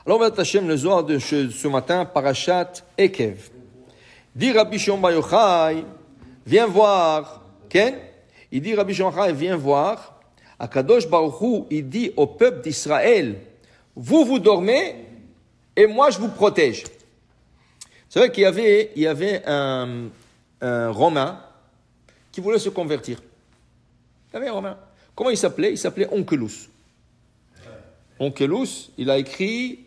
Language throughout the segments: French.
Alors, on va Hashem le Zohar de ce matin, Parashat Ekev. Dit Rabbi Shimon Bar Yochai, viens voir, Ken. Il dit Rabbi Shimon Bar Yochai, viens voir. Akadosh Baruch Hu, il dit au peuple d'Israël, vous dormez et moi je vous protège. C'est vrai qu'il y avait un Romain qui voulait se convertir. Il y avait un Romain. Comment il s'appelait? Il s'appelait Onkelos. Onkelos, il a écrit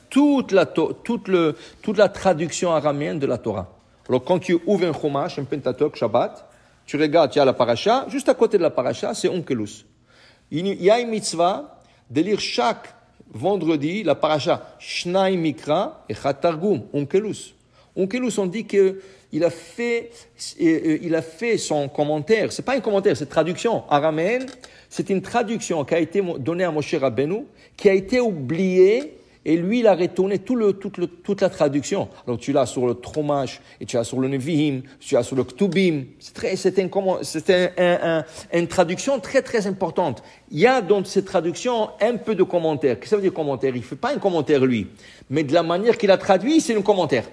toute la traduction araméenne de la Torah. Alors quand tu ouvres un Chumash, un Pentateuch, Shabbat, tu regardes, il y a la paracha, juste à côté de la paracha, c'est Onkelos. Il y a une mitzvah de lire chaque vendredi la paracha Shnai Mikra et Chatargum, Onkelos. Onkelos, on dit qu'il a fait son commentaire. C'est pas un commentaire, c'est une traduction araméenne. C'est une traduction qui a été donnée à Moshe Rabbeinu, qui a été oubliée, et lui, il a retourné toute la traduction. Alors, tu l'as sur le Tromash, et tu l'as sur le Nevi'im, tu l'as sur le Ktubim. C'est une traduction très, très importante. Il y a dans cette traduction un peu de commentaire. Qu'est-ce que ça veut dire commentaire? Il ne fait pas un commentaire, lui. Mais de la manière qu'il a traduit, c'est un commentaire.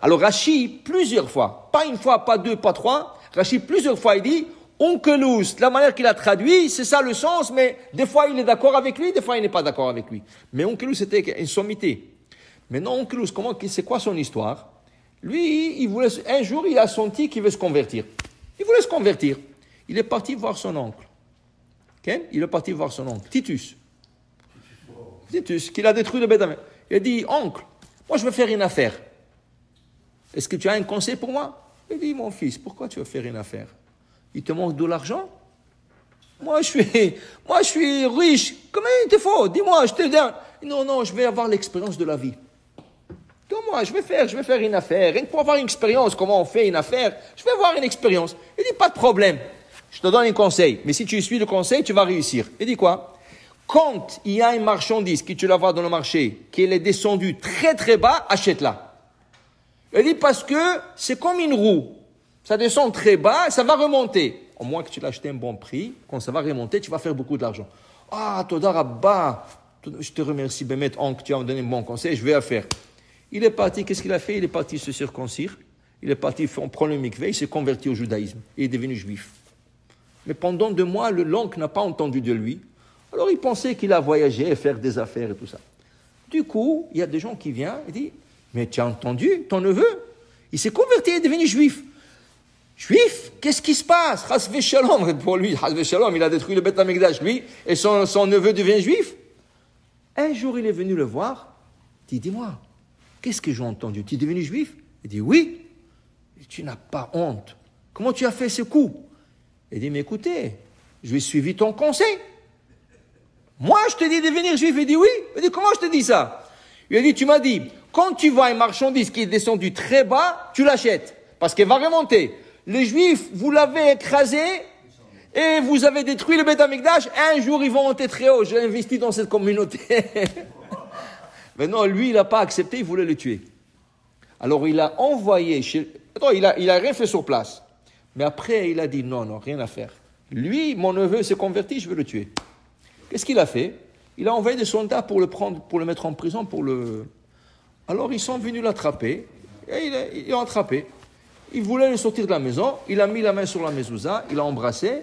Alors, Rashi, plusieurs fois, pas une fois, pas deux, pas trois, Rashi, plusieurs fois, il dit, Onkelos, la manière qu'il a traduit, c'est ça le sens, mais des fois il est d'accord avec lui, des fois il n'est pas d'accord avec lui. Mais Onkelos c'était une sommité. Maintenant Onkelos, c'est quoi son histoire? Lui, un jour il a senti qu'il veut se convertir. Il voulait se convertir. Il est parti voir son oncle. Okay? Il est parti voir son oncle, Titus, qu'il a détruit le Bédamé. Il a dit, oncle, moi je veux faire une affaire. Est-ce que tu as un conseil pour moi? Il dit, mon fils, pourquoi tu veux faire une affaire? Il te manque de l'argent? Moi, je suis riche. Comment il te faut? Dis-moi, je te donne. Non, je vais avoir l'expérience de la vie. Donne-moi, je vais faire une affaire. Rien que pour avoir une expérience, comment on fait une affaire, je vais avoir une expérience. Il dit, pas de problème. Je te donne un conseil. Mais si tu suis le conseil, tu vas réussir. Il dit quoi? Quand il y a une marchandise que tu la vois dans le marché, qu'elle est descendue très très bas, achète-la. Il dit, parce que c'est comme une roue. Ça descend très bas, ça va remonter. Au moins que tu l'as acheté à un bon prix, quand ça va remonter, tu vas faire beaucoup d'argent. Ah, Toda Rabba, je te remercie, Bémet, oncle, tu as donné un bon conseil, je vais le faire. Il est parti, qu'est-ce qu'il a fait? Il est parti se circoncire, il est parti prendre le mikvé, il s'est converti au judaïsme, il est devenu juif. Mais pendant 2 mois, l'oncle n'a pas entendu de lui. Alors il pensait qu'il a voyagé, faire des affaires et tout ça. Du coup, il y a des gens qui viennent et disent, mais tu as entendu, ton neveu, il s'est converti, il est devenu juif. Juif, qu'est-ce qui se passe? Hasve Shalom, pour lui, Hasve Shalom, il a détruit le Beth Amikdash, lui, et son neveu devient juif. Un jour, il est venu le voir, il dit, dis-moi, qu'est-ce que j'ai entendu? Tu es devenu juif? Il dit, oui. Tu n'as pas honte. Comment tu as fait ce coup? Il dit, mais écoutez, je vais suivre ton conseil. Moi, je te dis de devenir juif. Il dit, oui. Il dit, comment je te dis ça? Il a dit, tu m'as dit, quand tu vois une marchandise qui est descendue très bas, tu l'achètes, parce qu'elle va remonter. Les Juifs, vous l'avez écrasé et vous avez détruit le Beth Amikdash. Un jour, ils vont monter très haut. J'ai investi dans cette communauté. Mais non, lui, il n'a pas accepté, il voulait le tuer. Alors, il a envoyé Attends, il a rien fait sur place. Mais après, il a dit non, rien à faire. Lui, mon neveu s'est converti, je veux le tuer. Qu'est-ce qu'il a fait? Il a envoyé des soldats pour le prendre, pour le mettre en prison, Alors, ils sont venus l'attraper. Et ils l'ont attrapé. Il voulait le sortir de la maison, il a mis la main sur la mezouza, il a embrassé.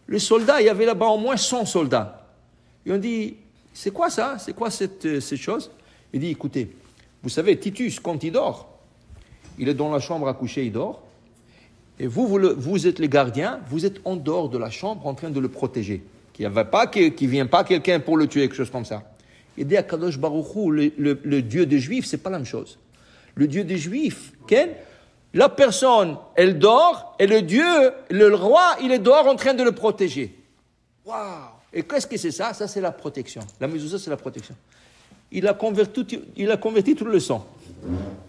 Les soldats, il y avait là-bas au moins 100 soldats. Ils ont dit, c'est quoi ça? C'est quoi cette chose? Il dit, écoutez, vous savez, Titus, quand il dort, il est dans la chambre à coucher, il dort. Et vous êtes les gardiens, vous êtes en dehors de la chambre en train de le protéger. Qu'il ne vienne pas quelqu'un pour le tuer, quelque chose comme ça. Il dit à Kadosh Baruch Hu, le Dieu des Juifs, c'est pas la même chose. Le Dieu des Juifs, quel? La personne, elle dort, et le roi, il est dehors en train de le protéger. Waouh! Et qu'est-ce que c'est ça? Ça, c'est la protection. La mezouza, c'est la protection. Il a converti tout le sang.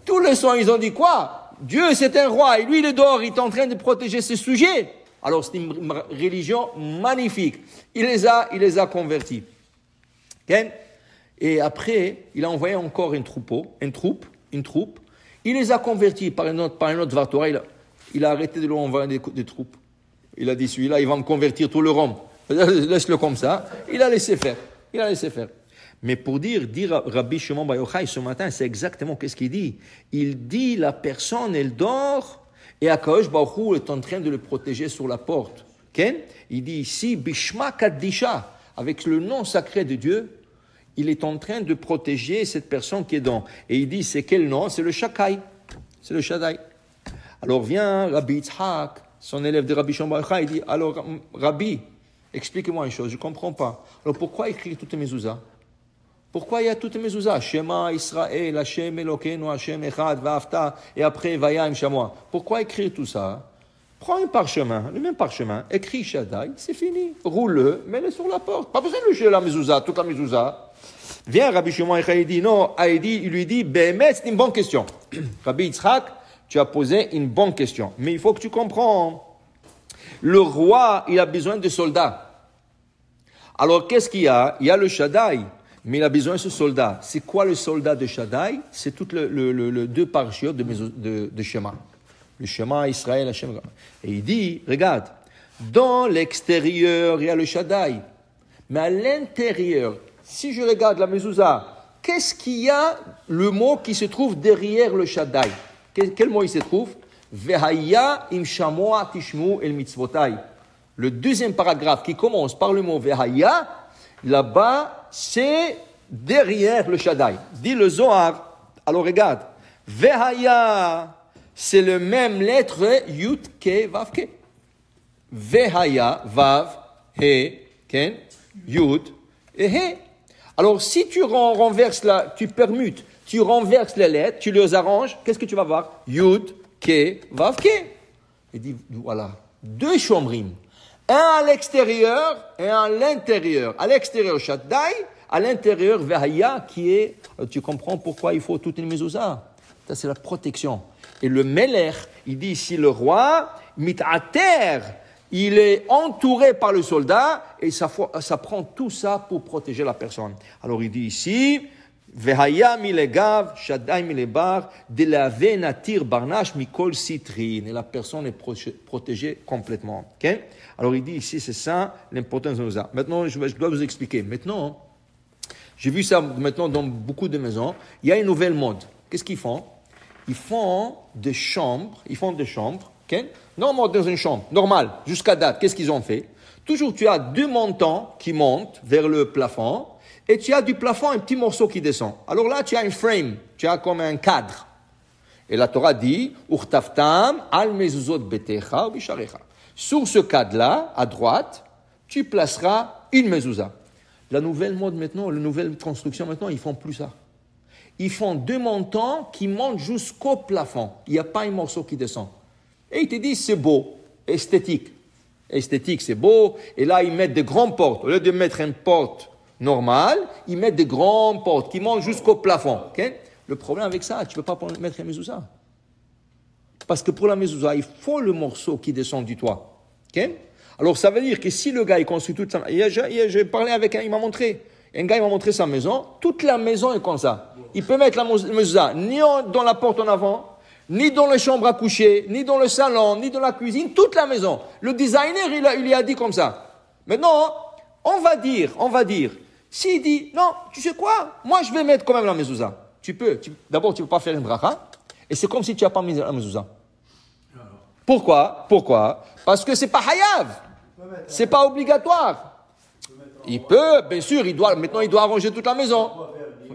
Tout le sang, ils ont dit quoi? Dieu, c'est un roi, et lui, il est dehors, il est en train de protéger ses sujets. Alors, c'est une religion magnifique. Il les a convertis. Okay? Et après, il a envoyé encore une troupe. Il les a convertis par un autre Vartora. Il a arrêté de lui envoyer des troupes. Il a dit, celui-là, il va me convertir tout le Rome. Laisse-le comme ça. Il a laissé faire. Mais pour dire Rabbi Shimon Bar Yochai ce matin, c'est exactement qu'est-ce qu'il dit. Il dit la personne, elle dort, et Akadosh Baruch Hu est en train de le protéger sur la porte. Okay? Il dit ici, Bishma Kaddisha, avec le nom sacré de Dieu, il est en train de protéger cette personne qui est dans. Et il dit, c'est quel nom? C'est le Shakai. C'est le Shaddai. Alors vient Rabbi Yitzhak, son élève de Rabbi Shimon Bar Yochai, il dit, alors Rabbi, expliquez-moi une chose, je ne comprends pas. Alors pourquoi écrire toutes les mezuzahs? Pourquoi il y a toutes les mezuzahs? Shema Israël, Hashem Elokeinu, Hashem Echad, Va'afta, et après Vayam Shamoa. Pourquoi écrire tout ça? Prends un parchemin, le même parchemin, écris Shaddai, c'est fini. Roule-le, mets-le sur la porte. Pas besoin de lecher la mezuzah, toute la mezuzah. Viens Rabbi Shimon il dit, non, il lui dit, Béhémet, c'est une bonne question. Rabbi Yitzhak, tu as posé une bonne question. Mais il faut que tu comprends. Le roi, il a besoin de soldats. Alors qu'est-ce qu'il y a? Il y a le Shaddai. Mais il a besoin de ce soldat. C'est quoi le soldat de Shaddai? C'est tout le deux parachutes de Shema. Le Shema, Israël, Hashem. Et il dit, regarde, dans l'extérieur, il y a le Shaddai. Mais à l'intérieur, si je regarde la mezuzah, qu'est-ce qu'il y a le mot qui se trouve derrière le Shaddai? Quel mot il se trouve? Vehaya im shamoa tishmu el mitzvotai. Le deuxième paragraphe qui commence par le mot Vehaya, là-bas, c'est derrière le Shaddai. Dit le Zohar. Alors regarde. Vehaya, c'est le même lettre Yud Ke Vav Ke. Vehaya, Vav, He, Ken, Yud et He. Alors si tu renverses tu permutes, tu renverses les lettres, tu les arranges, qu'est-ce que tu vas voir? Yud Ke Vav Ke. Il dit voilà, deux chomrim. Un à l'extérieur et un à l'intérieur. À l'extérieur, Shaddai, à l'intérieur, Vehaya, qui est... Tu comprends pourquoi il faut toute une mezuzah. Ça, c'est la protection. Et le Melech, il dit ici, le roi, mit'ater, il est entouré par le soldat, et ça prend tout ça pour protéger la personne. Alors, il dit ici... Vehaya milegav, Shaddai milebar, de la venatir barnash mikol citrin. Et la personne est protégée complètement. Okay? Alors il dit ici, c'est ça l'importance de ça. Maintenant, je dois vous expliquer. Maintenant, j'ai vu ça maintenant dans beaucoup de maisons. Il y a une nouvelle mode. Qu'est-ce qu'ils font? Ils font des chambres. Okay? Normalement, dans une chambre, normale, jusqu'à date, qu'est-ce qu'ils ont fait? Toujours, tu as deux montants qui montent vers le plafond. Et tu as du plafond un petit morceau qui descend. Alors là, tu as un frame, tu as comme un cadre. Et la Torah dit, Urtaftam al mezuzot betecha ou bisharecha. Sur ce cadre-là, à droite, tu placeras une mezuzah. La nouvelle mode maintenant, la nouvelle construction maintenant, ils font plus ça. Ils font deux montants qui montent jusqu'au plafond. Il n'y a pas un morceau qui descend. Et ils te disent, c'est beau, esthétique. Esthétique, c'est beau. Et là, ils mettent des grandes portes. Au lieu de mettre une porte normal, ils mettent des grandes portes qui montent jusqu'au plafond. Okay? Le problème avec ça, tu ne peux pas mettre la mezuzah. Parce que pour la mezuzah, il faut le morceau qui descend du toit. Okay? Alors ça veut dire que si le gars il construit toute sa maison, j'ai parlé avec un, il m'a montré. Un gars il m'a montré sa maison, toute la maison est comme ça. Il peut mettre la mezuzah ni dans la porte en avant, ni dans les chambres à coucher, ni dans le salon, ni dans la cuisine, toute la maison. Le designer il lui a dit comme ça. Maintenant, on va dire, s'il dit, non, tu sais quoi, moi je vais mettre quand même la mezuzah. D'abord tu ne peux pas faire une bracha, et c'est comme si tu n'as pas mis la mezuzah. Pourquoi? Parce que c'est pas hayav, c'est pas obligatoire. Il peut, bien sûr, maintenant il doit arranger toute la maison.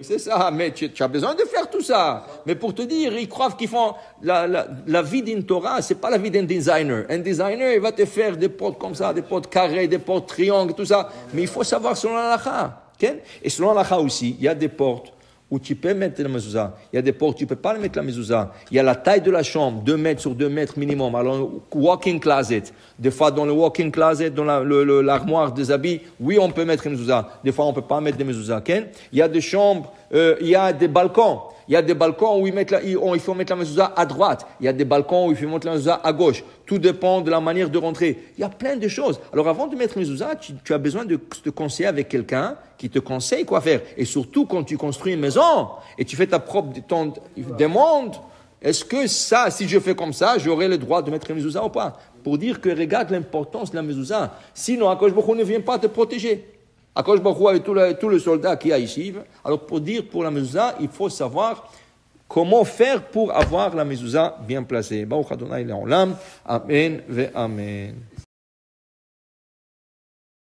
C'est ça, mais tu as besoin de faire tout ça. Mais pour te dire, ils croient qu'ils font la vie d'une Torah, c'est pas la vie d'un designer. Un designer, il va te faire des portes comme ça, des portes carrées, des portes triangles, tout ça. Mais il faut savoir selon l'halakha. Okay? Et selon l'halakha aussi, il y a des portes où tu peux mettre la mezuzah. Il y a des portes où tu ne peux pas mettre la mezuzah. Il y a la taille de la chambre, 2 mètres sur 2 mètres minimum. Alors, walk-in closet. Des fois, dans le walk-in closet, dans l'armoire des habits, oui, on peut mettre une mezuzah. Des fois, on ne peut pas mettre des mezuzahs. Okay? Il y a des chambres, il y a des balcons. Il y a des balcons où il faut mettre la mezuzah à droite. Il y a des balcons où il faut mettre la mezuzah à gauche. Tout dépend de la manière de rentrer. Il y a plein de choses. Alors, avant de mettre mezuzah, tu as besoin de te conseiller avec quelqu'un qui te conseille quoi faire. Et surtout, quand tu construis une maison et tu fais ta propre demande, est-ce que ça, si je fais comme ça, j'aurai le droit de mettre une mezuzah ou pas? Pour dire que regarde l'importance de la mezuzah. Sinon, Akadosh Baruch Hu ne vient pas te protéger. Akadosh Baruch Hu avec tous les soldats qu'il y a ici. Alors pour dire pour la mezouza, il faut savoir comment faire pour avoir la mezouza bien placée. Baruch Adonai Le'olam. Amen ve Amen.